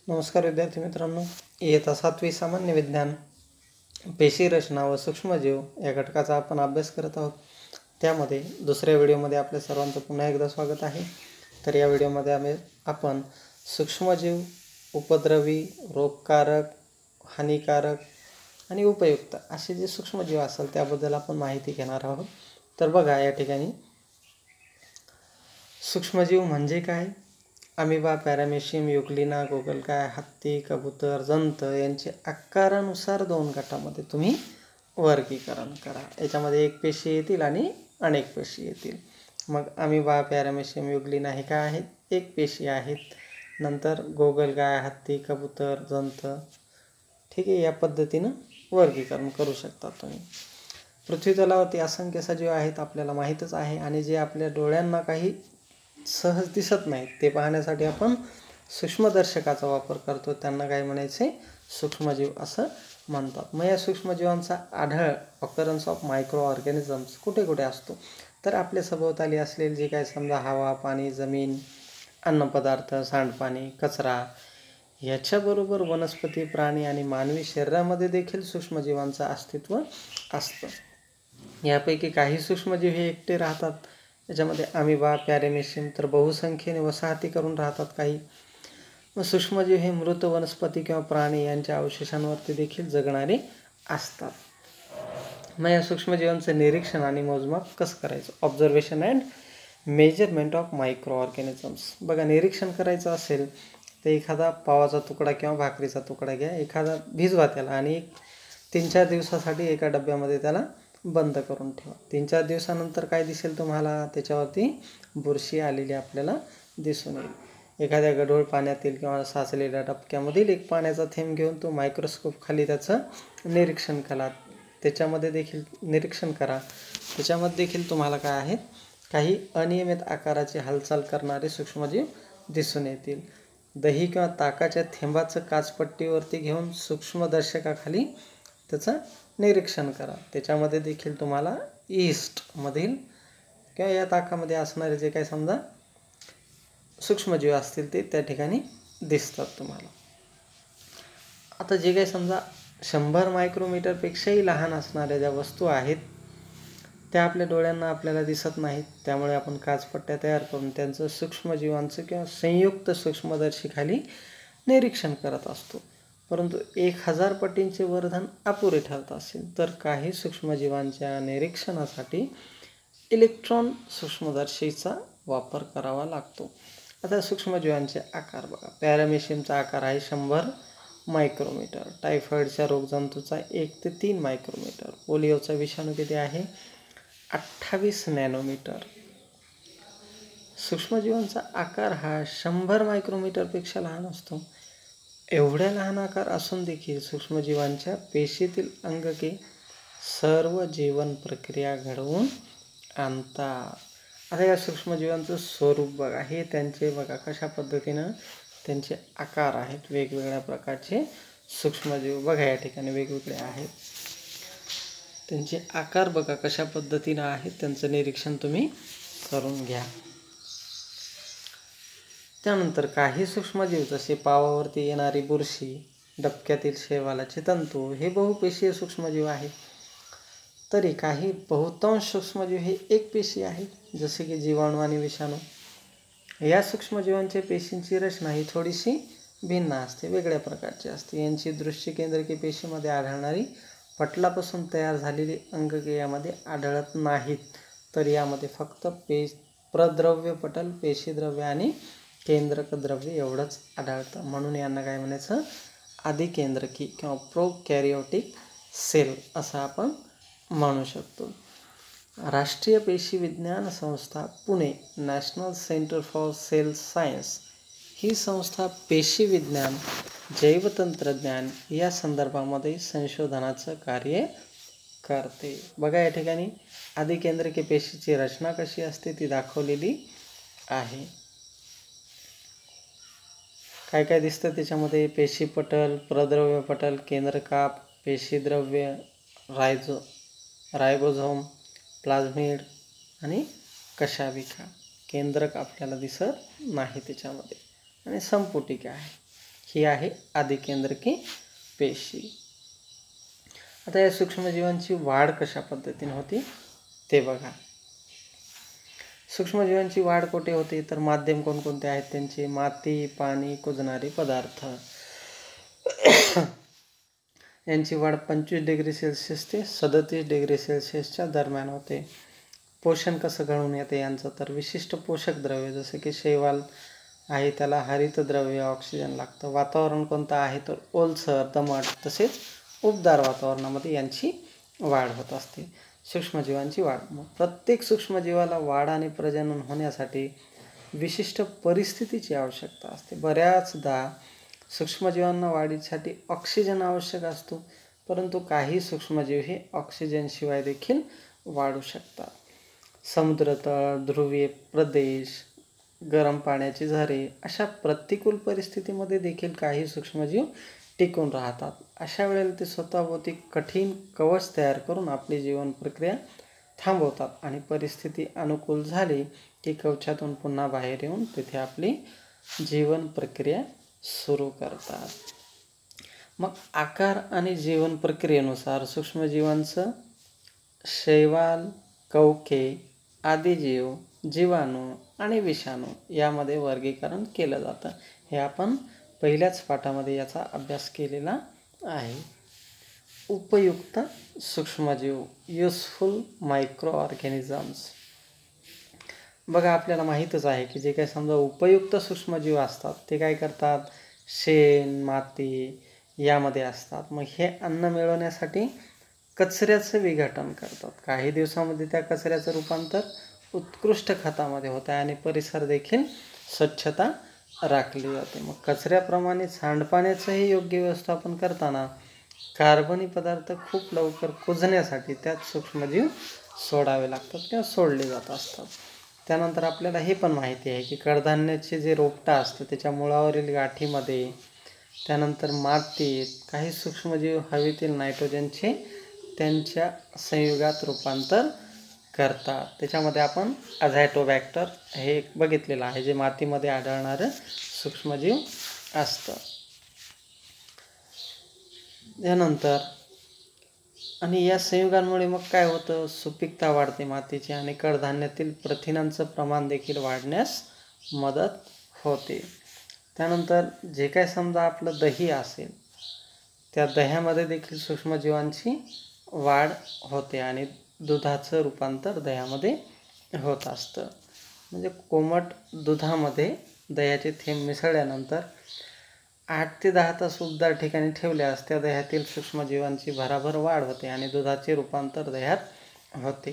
नमस्कार विद्यार्थी मित्रांनो, इयत्ता 7वी सामान्य विज्ञान पेशी रचना व सूक्ष्मजीव या घटकाचा आपण अभ्यास करत आहोत. त्यामध्ये दुसऱ्या व्हिडिओमध्ये आपल्या सर्वांचं पुन्हा एकदा स्वागत आहे. तर या व्हिडिओमध्ये आपण सूक्ष्मजीव, उपद्रवी, रोगकारक, हानिकारक आणि उपयुक्त असे जे सूक्ष्मजीव असेल त्याबद्दल आपण माहिती घेणार आहोत. तर बघा, या ठिकाणी सूक्ष्मजीव म्हणजे काय? अमिबा, पॅरामेशियम, युग्लिना, गोगलगाय, हत्ती, कबूतर, जंत यांचे आकारानुसार 2 गटामध्ये तुम्ही वर्गीकरण करा. याच्यामध्ये एक पेशी येतील आणि अनेक पेशी येतील. मग अमिबा, पॅरामेशियम, युग्लिना हे काय आहेत? एक पेशी आहेत. नंतर गोगलगाय, हत्ती, कबूतर, जंत, ठीक आहे, या पद्धतीनं वर्गीकरण करू शकता तुम्ही. पृथ्वी तलावरती असंख्य सजीव आहेत, आपल्याला माहीतच आहे. आणि जे आपल्या डोळ्यांना काही सहज दिसत नाहीत ते पाहण्यासाठी आपण सूक्ष्मदर्शकाचा वापर करतो. त्यांना काय म्हणायचे? सूक्ष्मजीव असं म्हणतात. मग या सूक्ष्मजीवांचा आढळ ऑकरन्स ऑफ मायक्रो ऑर्गॅनिझम्स कुठे कुठे असतो? तर आपल्या सभोवताली असलेले जे काय समजा हवा, पाणी, जमीन, अन्नपदार्थ, सांडपाणी, कचरा याच्याबरोबर वनस्पती, प्राणी आणि मानवी शरीरामध्ये देखील सूक्ष्मजीवांचं अस्तित्व असतं. यापैकी काही सूक्ष्मजीव हे एकटे राहतात. याच्यामध्ये अमिबा, पॅरामेशियम तर बहुसंख्येने वसाहती करून राहतात काही. मग सूक्ष्मजीव हे मृत वनस्पती किंवा प्राणी यांच्या अवशेषांवरती देखील जगणारे असतात. मग या सूक्ष्मजीवांचं निरीक्षण आणि मोजमाप कसं करायचं? Observation and measurement of micro organisms. बघा, निरीक्षण करायचं असेल तर एखादा पावाचा तुकडा किंवा भाकरीचा तुकडा घ्या, एखादा भिजवा त्याला आणि 3-4 दिवसासाठी एका डब्यामध्ये त्याला बंद करून ठेवा. 3-4 दिवसानंतर काय दिसेल तुम्हाला? त्याच्यावरती बुरशी आलेली आपल्याला दिसून येईल. एखाद्या गढूळ पाण्यातील किंवा साचलेल्या डबक्यामधील एक पाण्याचा थेंब घेऊन तो मायक्रोस्कोप खाली त्याचं निरीक्षण करा. त्याच्यामध्ये देखील तुम्हाला काय आहेत? काही अनियमित आकाराची हालचाल करणारे सूक्ष्मजीव दिसून येतील. दही किंवा ताकाच्या थेंबाचं काचपट्टीवरती घेऊन सूक्ष्मदर्शकाखाली त्याचं निरीक्षण करा. त्याच्यामध्ये देखील तुम्हाला ईस्टमधील किंवा या ताकामध्ये असणारे जे काही समजा सूक्ष्मजीव असतील ते त्या ठिकाणी दिसतात तुम्हाला. आता जे काही समजा 100 मायक्रोमीटरपेक्षाही लहान असणाऱ्या ज्या वस्तू आहेत त्या आपल्या डोळ्यांना आपल्याला दिसत नाहीत. त्यामुळे आपण काचपट्ट्या तयार करून त्यांचं सूक्ष्मजीवांचं किंवा संयुक्त सूक्ष्मदर्शीखाली निरीक्षण करत असतो. परंतु 1000 पटींचे वर्धन अपुरे ठरत असेल तर काही सूक्ष्मजीवांच्या निरीक्षणासाठी इलेक्ट्रॉन सूक्ष्मदर्शीचा वापर करावा लागतो. आता सूक्ष्मजीवांचे आकार बघा. पॅरामेशियमचा आकार आहे 100 मायक्रोमीटर. टायफॉईडच्या रोगजंतूचा 1 ते 3 मायक्रोमीटर. पोलिओचा विषाणू किती आहे? 28 नॅनोमीटर. सूक्ष्मजीवांचा आकार हा 100 मायक्रोमीटरपेक्षा लहान असतो. एवढ्या लहान आकार असून देखील सूक्ष्मजीवांच्या पेशीतील अंगके सर्व जीवन प्रक्रिया घडवून आणतात. आता या सूक्ष्मजीवांचं स्वरूप बघा. हे त्यांचे बघा कशा पद्धतीनं त्यांचे आकार आहेत. वेगवेगळ्या प्रकारचे सूक्ष्मजीव बघा या ठिकाणी वेगवेगळे आहेत. त्यांचे आकार बघा कशा पद्धतीनं आहेत. त्यांचं निरीक्षण तुम्ही करून घ्या. त्यानंतर काही सूक्ष्मजीव जसे पावावरती येणारी बुरशी, डबक्यातील शैवालाचे तंतू हे बहुपेशीय सूक्ष्मजीव आहेत. तरी काही बहुतांश सूक्ष्मजीव हे एकपेशीय आहेत, जसे की जीवाणू आणि विषाणू. या सूक्ष्मजीवांच्या पेशींची रचना ही थोडीशी भिन्न असते, वेगळ्या प्रकारची असते. यांची दृष्टिकेंद्रकी पेशीमध्ये आढळणारी पटलापासून तयार झालेली अंगके यामध्ये आढळत नाहीत. तर यामध्ये फक्त प्रद्रव्य पटल, पेशीद्रव्य आणि केंद्रक द्रव्य एवढंच आढळतं. म्हणून यांना काय म्हणायचं? आदिकेंद्रकी किंवा प्रोकॅरियोटिक सेल असं आपण म्हणू शकतो. राष्ट्रीय पेशी विज्ञान संस्था Pune, national centre for cell science ही संस्था पेशी विज्ञान, जैवतंत्रज्ञान या संदर्भामध्ये संशोधनाचं कार्य करते. बघा या ठिकाणी आदिकेंद्रकी पेशीची रचना कशी असते ती दाखवलेली आहे. काय काय दिसतं त्याच्यामध्ये? पेशीपटल, प्रद्रव्य पटल, केंद्रकाप, पेशीद्रव्य, रायबोझोम, प्लाझमिड आणि कशाभिका. केंद्रक आपल्याला दिसत नाही त्याच्यामध्ये. आणि संपुटिका आहे. ही आहे आदिकेंद्रकी पेशी. आता या सूक्ष्मजीवांची वाढ कशा पद्धतीने होती ते बघा. सूक्ष्मजीवांची वाढ कुठे होते तर माध्यम कोणकोणते आहेत त्यांचे? माती, पाणी, कुजणारे पदार्थ. यांची वाढ 25 डिग्री सेल्सिअस ते 37 डिग्री सेल्सिअसच्या दरम्यान होते. पोषण कसं घडून येते यांचं तर विशिष्ट पोषक द्रव्य जसे की शैवाल आहे त्याला हरितद्रव्य ऑक्सिजन लागतं. वातावरण कोणतं आहे तर ओलसर, दमट तसेच उबदार वातावरणामध्ये यांची वाढ होत असते. सूक्ष्मजीवांची वाढ. मग प्रत्येक सूक्ष्मजीवाला वाढ आणि प्रजनन होण्यासाठी विशिष्ट परिस्थितीची आवश्यकता असते. बऱ्याचदा सूक्ष्मजीवांना वाढीसाठी ऑक्सिजन आवश्यक असतो, परंतु काही सूक्ष्मजीव हे ऑक्सिजनशिवाय देखील वाढू शकतात. समुद्रतळ, ध्रुवीय प्रदेश, गरम पाण्याची झरे अशा प्रतिकूल परिस्थितीमध्ये देखील काही सूक्ष्मजीव टिकून राहतात. अशा वेळेला ते स्वतःभोवती कठीण कवच तयार करून आपली जीवन प्रक्रिया थांबवतात आणि परिस्थिती अनुकूल झाली की कवचातून पुन्हा बाहेर येऊन तिथे आपली जीवन प्रक्रिया सुरू करतात. मग आकार आणि जीवन प्रक्रियेनुसार सूक्ष्मजीवांचं शैवाल, कवके, आदिजीव, जीवाणू आणि विषाणू यामध्ये वर्गीकरण केलं जातं. हे आपण पहिल्याच पाठामध्ये याचा अभ्यास केलेला आहे. उपयुक्त सूक्ष्मजीव, युजफुल मायक्रो ऑर्गॅनिझम्स. बघा आपल्याला माहीतच आहे की जे काही समजा उपयुक्त सूक्ष्मजीव असतात ते काय करतात? शेण, माती यामध्ये असतात. मग हे अन्न मिळवण्यासाठी कचऱ्याचं विघटन करतात. काही दिवसामध्ये त्या कचऱ्याचं रूपांतर उत्कृष्ट खतामध्ये होतं आणि परिसर देखील स्वच्छता राखली जाते. मग कचऱ्याप्रमाणे सांडपाण्याचंही योग्य व्यवस्थापन करताना कार्बनी पदार्थ खूप लवकर कुजण्यासाठी त्यात सूक्ष्मजीव सोडावे लागतात किंवा सोडले जात असतात. त्यानंतर आपल्याला हे पण माहिती आहे की कडधान्याचे जे रोपटं असतं त्याच्या मुळावरील गाठीमध्ये, त्यानंतर मातीत काही सूक्ष्मजीव हवेतील नायट्रोजनचे त्यांच्या संयुगात रूपांतर करतात. त्याच्यामध्ये आपण अझॅटोबॅक्टर हे बघितलेलं आहे जे मातीमध्ये आढळणारं सूक्ष्मजीव असतं. त्यानंतर आणि या संयुगांमुळे मग काय होतं? सुपीकता वाढते मातीची आणि कडधान्यातील प्रथिनांचं प्रमाण देखील वाढण्यास मदत होते. त्यानंतर जे काय समजा आपलं दही असेल त्या दह्यामध्ये देखील सूक्ष्मजीवांची वाढ होते आणि दुधाचं रूपांतर दह्यामध्ये होत असतं. म्हणजे कोमट दुधामध्ये दह्याचे थेंब मिसळल्यानंतर 8 ते 10 तास उबदार ठिकाणी ठेवल्यास त्या दह्यातील सूक्ष्मजीवांची भराभर वाढ होते आणि दुधाचे रूपांतर दह्यात होते.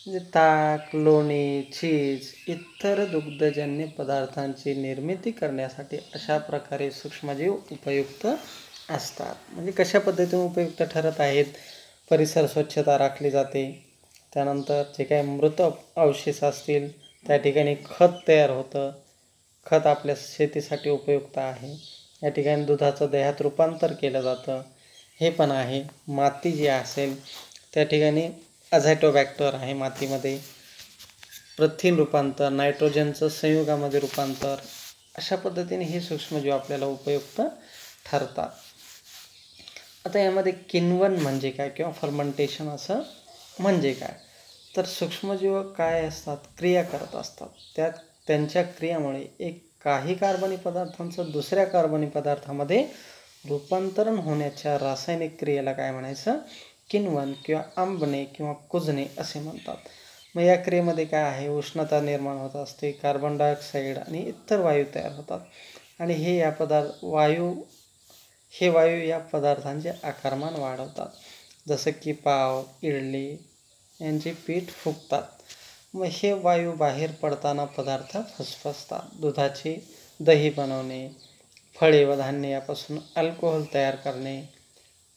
म्हणजे ताक, लोणी, चीज इतर दुग्धजन्य पदार्थांची निर्मिती करण्यासाठी अशा प्रकारे सूक्ष्मजीव उपयुक्त असतात. म्हणजे कशा पद्धतीने उपयुक्त ठरत आहेत? परिसर स्वच्छता राखली जाते. त्यानंतर जे काही मृत अवशेष असतील त्या ठिकाणी खत तयार होतं. खत आपल्या शेतीसाठी उपयुक्त आहे. या ठिकाणी दुधाचं दह्यात रूपांतर केलं जातं. हे पण आहे. माती जी असेल त्या ठिकाणी अझॅटोबॅक्टर आहे. मातीमध्ये प्रथिन रूपांतर, नायट्रोजनचं संयुगामध्ये रूपांतर अशा पद्धतीने हे सूक्ष्मजीव आपल्याला उपयुक्त ठरतात. आता यामध्ये किण्वन म्हणजे काय किंवा फर्मेंटेशन असं म्हणजे काय तर सूक्ष्मजीव काय असतात? क्रिया करत असतात. त्यांच्या क्रियामुळे काही कार्बनी पदार्थांचं दुसऱ्या कार्बनी पदार्थामध्ये रूपांतरण होण्याच्या रासायनिक क्रियेला काय म्हणायचं? किण्वन किंवा आंबणे किंवा कुजणे असे म्हणतात. मग या क्रियेमध्ये काय आहे? उष्णता निर्माण होत असते, कार्बन डायऑक्साईड आणि इतर वायू तयार होतात आणि हे वायू या पदार्थांचे आकारमान वाढवतात. जसं की पाव, इडली यांचे पीठ फुगतात. मग हे वायू बाहेर पडताना पदार्थ फसफसतात. दुधाची दही बनवणे, फळे व धान्य यापासून अल्कोहोल तयार करणे,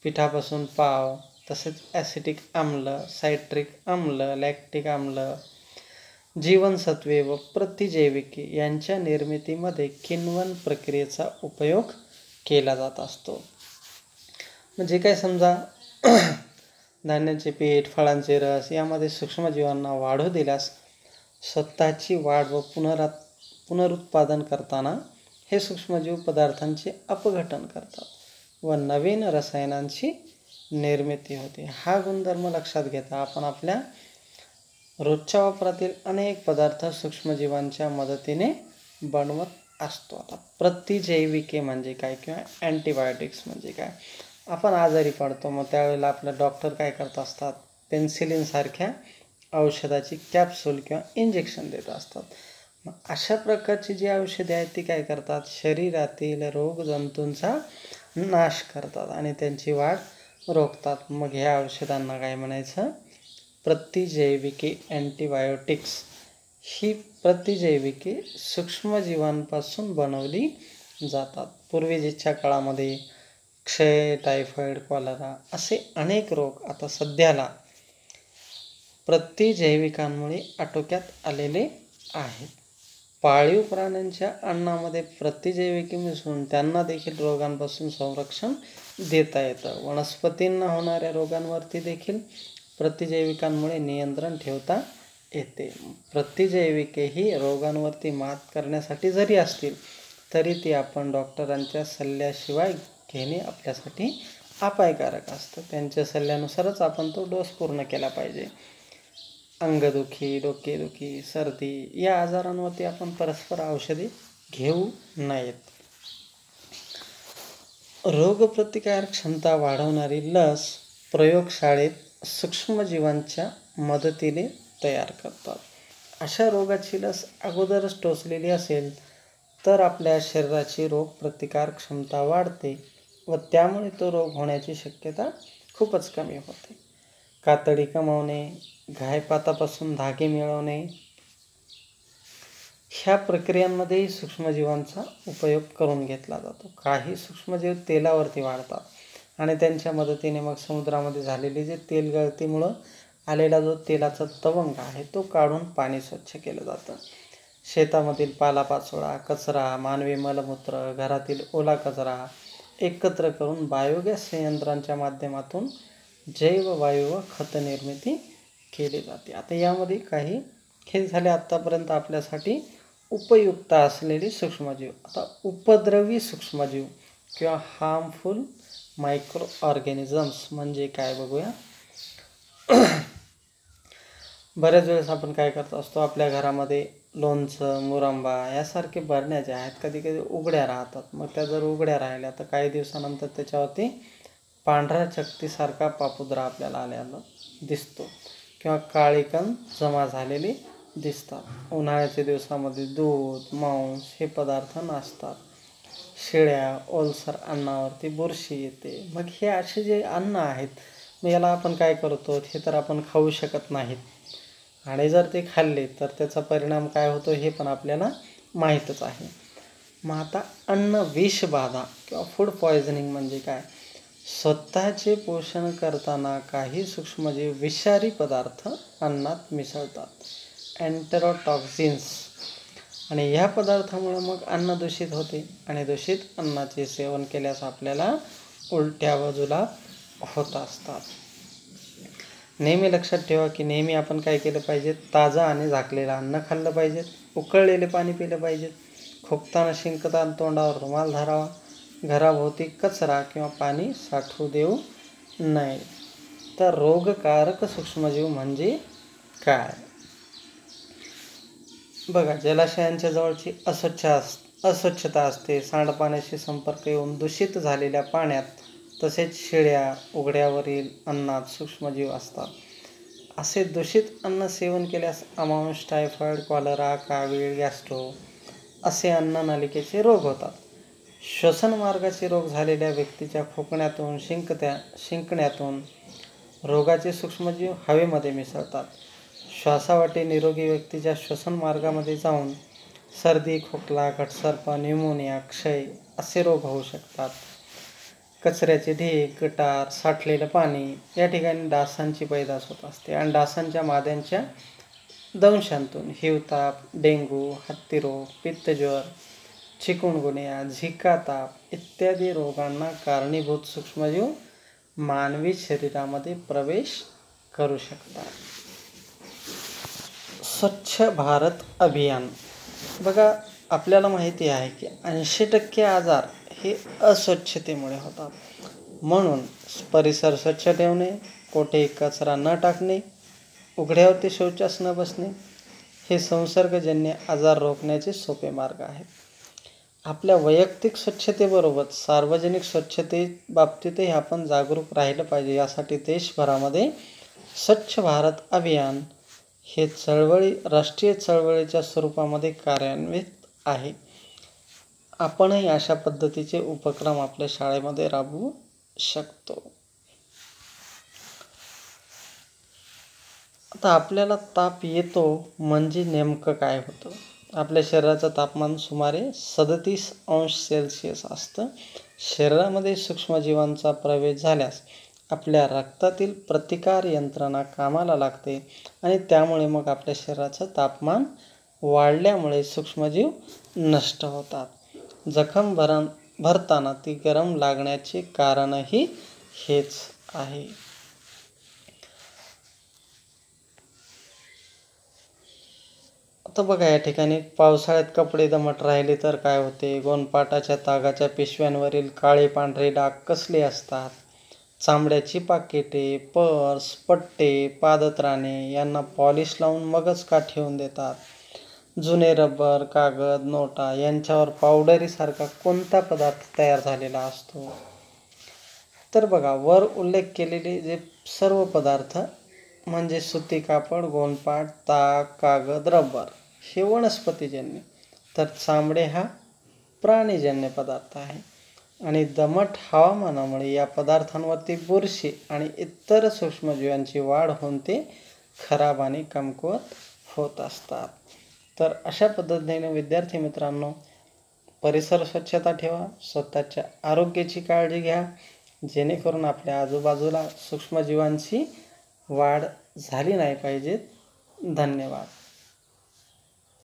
पिठापासून पाव, तसेच ॲसिटिक आम्ल, सायट्रिक आम्ल, लॅक्टिक आम्ल, जीवनसत्वे व प्रतिजैविके यांच्या निर्मितीमध्ये किण्वन प्रक्रियेचा उपयोग केला जात असतो. म्हणजे काय समजा धान्याचे पीठ, फळांचे रस यामध्ये सूक्ष्मजीवांना वाढू दिल्यास स्वतःची वाढ व पुनरुत्पादन करताना हे सूक्ष्मजीव पदार्थांचे अपघटन करतात व नवीन रसायनांची निर्मिती होते. हा गुणधर्म लक्षात घेता आपण आपल्या रोजच्या वापरातील अनेक पदार्थ सूक्ष्मजीवांच्या मदतीने बनवत असतो. आता प्रतिजैविके म्हणजे काय किंवा अँटीबायोटिक्स म्हणजे काय? आपण आजारी पडतो, मग त्यावेळेला आपले डॉक्टर काय करत असतात, पेन्सिलिन सारख्या औषधाची कॅप्सूल किंवा इंजेक्शन देत असतात. मग अशा प्रकारची जी औषधे आहेत ती काय करतात, शरीरातील रोगजंतूंचा नाश करतात आणि त्यांची वाढ रोखतात. मग ह्या औषधांना काय म्हणायचं, प्रतिजैविके अँटीबायोटिक्स. ही प्रतिजैविके सूक्ष्मजीवांपासून बनवली जातात. पूर्वीच्या काळामध्ये क्षय, टायफॉइड, कॉलरा असे अनेक रोग आता सध्याला प्रतिजैविकांमुळे आटोक्यात आलेले आहेत. पाळीव प्राण्यांच्या अन्नामध्ये प्रतिजैविके मिसळून त्यांना देखील रोगांपासून संरक्षण देता येतं. वनस्पतींना होणाऱ्या रोगांवरती देखील प्रतिजैविकांमुळे नियंत्रण ठेवता येते. प्रतिजैविके ही रोगांवरती मात करण्यासाठी जरी असतील तरी ती आपण डॉक्टरांच्या सल्ल्याशिवाय घेणे आपल्यासाठी अपायकारक असतं. त्यांच्या सल्ल्यानुसारच आपण तो डोस पूर्ण केला पाहिजे. अंगदुखी, डोकेदुखी, सर्दी या आजारांवरती आपण परस्पर औषधे घेऊ नयेत. रोगप्रतिकारक क्षमता वाढवणारी लस प्रयोगशाळेत सूक्ष्मजीवांच्या मदतीने तयार करतात. अशा रोगाची लस अगोदरच टोचलेली असेल तर आपल्या शरीराची रोगप्रतिकार क्षमता वाढते व त्यामुळे तो रोग होण्याची शक्यता खूपच कमी होते. कातडी कमावणे, गायपातापासून धागे मिळवणे ह्या प्रक्रियांमध्येही सूक्ष्मजीवांचा उपयोग करून घेतला जातो. काही सूक्ष्मजीव तेलावरती वाढतात आणि त्यांच्या मदतीने मग समुद्रामध्ये झालेली जे तेल गळतीमुळं आलेला जो तेलाचा तवंग आहे तो काढून पाणी स्वच्छ केलं जातं. शेतामधील पालापाचोळा, कचरा, मानवी मलमूत्र, घरातील ओला कचरा एकत्र करून बायोगॅस संयंत्रांच्या माध्यमातून जैववायू व खत निर्मिती केली जाते. आता यामध्ये काही हे झाले आत्तापर्यंत आपल्यासाठी उपयुक्त असलेले सूक्ष्मजीव. आता उपद्रवी सूक्ष्मजीव किंवा हार्मफुल मायक्रो ऑर्गॅनिझम्स म्हणजे काय बघूया. बऱ्याच वेळेस आपण काय करत असतो, आपल्या घरामध्ये लोणचं, मुरंबा यासारखे बरण्या ज्या आहेत कधी कधी उघड्या राहतात. मग त्या जर उघड्या राहिल्या तर काही दिवसानंतर त्याच्यावरती पांढऱ्या चकतीसारखा पापुद्रा आपल्याला आलेला दिसतो किंवा काळी कण जमा झालेली दिसतात. उन्हाळ्याच्या दिवसामध्ये दूध, मांस हे पदार्थ नसतात. शिळ्या ओलसर अन्नावरती बुरशी येते. मग हे असे जे अन्न आहेत, मग याला आपण काय करतो, हे तर आपण खाऊ शकत नाहीत आणि जर ते खाल्ले तर त्याचा परिणाम काय होतो हे पण आपल्याला माहीतच आहे. मग आता अन्न विषबाधा किंवा फूड पॉयझनिंग म्हणजे काय, स्वतःचे पोषण करताना काही सूक्ष्मजीव विषारी पदार्थ अन्नात मिसळतात, एन्टेरोटॉक्झिन्स, आणि ह्या पदार्थामुळे मग अन्न दूषित होते आणि दूषित अन्नाचे सेवन केल्यास आपल्याला उलट्या व जुलाब होत असतात. नेहमी लक्षात ठेवा की नेहमी आपण काय केलं पाहिजे, ताजं आणि झाकलेलं अन्न खाल्लं पाहिजे, उकळलेले पाणी पिलं पाहिजे, खोकताना शिंकताना तोंडावर रुमाल धरावा, घराभोवती कचरा किंवा पाणी साठवू देऊ नये. तर रोगकारक सूक्ष्मजीव म्हणजे काय बघा, जलाशयांच्या जवळची अस्वच्छता असते, सांडपाण्याशी संपर्क येऊन दूषित झालेल्या पाण्यात, तसेच शिळ्या उघड्यावरील अन्नात सूक्ष्मजीव असतात. असे दूषित अन्न सेवन केल्यास अमांश, टायफॉइड, कॉलरा, कावीळ, गॅस्ट्रो असे अन्ननलिकेचे रोग होतात. श्वसन मार्गाचे रोग झालेल्या व्यक्तीच्या खोकण्यातून, शिंकण्यातून रोगाचे सूक्ष्मजीव हवेमध्ये मिसळतात. श्वासावाटे निरोगी व्यक्तीच्या श्वसन मार्गामध्ये जाऊन सर्दी, खोकला, घटसर्प, न्यूमोनिया, क्षय असे रोग होऊ शकतात. कचऱ्याचे ढीग, गटार, साठलेलं पाणी या ठिकाणी डासांची पैदास होत असते आणि डासांच्या माद्यांच्या दंशांतून हिवताप, डेंग्यू, हत्तीरोग, पित्तज्वर, चिकुनगुनिया, झिका ताप इत्यादी रोगांना कारणीभूत सूक्ष्मजीव मानवी शरीरामध्ये प्रवेश करू शकतात. स्वच्छ भारत अभियान बघा, आपल्याला माहिती आहे की 80% आजार हे अस्वच्छतेमुळे होतात. म्हणून परिसर स्वच्छ ठेवणे, कोठेही कचरा न टाकणे, उघड्यावरती शौचास न बसणे हे संसर्गजन्य आजार रोखण्याचे सोपे मार्ग आहेत. आपल्या वैयक्तिक स्वच्छतेबरोबर सार्वजनिक स्वच्छते बाबतीतही आपण जागरूक राहिलं पाहिजे. यासाठी देशभरामध्ये स्वच्छ भारत अभियान हे राष्ट्रीय चळवळीच्या स्वरूपामध्ये कार्यान्वित आहे. आपणही अशा पद्धतीचे उपक्रम आपल्या शाळेमध्ये राबवू शकतो. आता आपल्याला ताप येतो म्हणजे नेमकं काय होतं? आपल्या शरीराचं तापमान सुमारे 37°C असतं. शरीरामध्ये सूक्ष्मजीवांचा प्रवेश झाल्यास आपल्या रक्तातील प्रतिकार यंत्रणा कामाला लागते आणि त्यामुळे मग आपल्या शरीराचं तापमान वाढल्यामुळे सूक्ष्मजीव नष्ट होतात. जखम भरताना ती गरम लागण्याचे कारणही हेच आहे. आता बघा, या ठिकाणी पावसाळ्यात कपडे दमट राहिले तर काय होते? गोणपाटाच्या तागाच्या पिशव्यांवरील काळे पांढरे डाग कसले असतात? चामड्याची पाकिटे, पर्स, पट्टे, पादत्राणे यांना पॉलिश लावून मगच का ठेवून देतात? जुने रबर, कागद, नोटा यांच्यावर पावडरीसारखा कोणता पदार्थ तयार झालेला असतो? तर बघा, वर उल्लेख केलेले जे सर्व पदार्थ म्हणजे सुती कापड, गोणपाट, ताग, कागद, रबर हे वनस्पतीजन्य, तर चामडे हा प्राणीजन्य पदार्थ आहे. आणि दमट हवामानामुळे या पदार्थांवरती बुरशी आणि इतर सूक्ष्मजीवांची वाढ होऊन ते खराब आणि कमकुवत होत असतात. तर अशा पद्धतीने विद्यार्थी मित्रांनो, परिसर स्वच्छता ठेवा, स्वतःच्या आरोग्याची काळजी घ्या, जेणेकरून आपल्या आजूबाजूला सूक्ष्मजीवांची वाढ झाली नाही पाहिजे. धन्यवाद.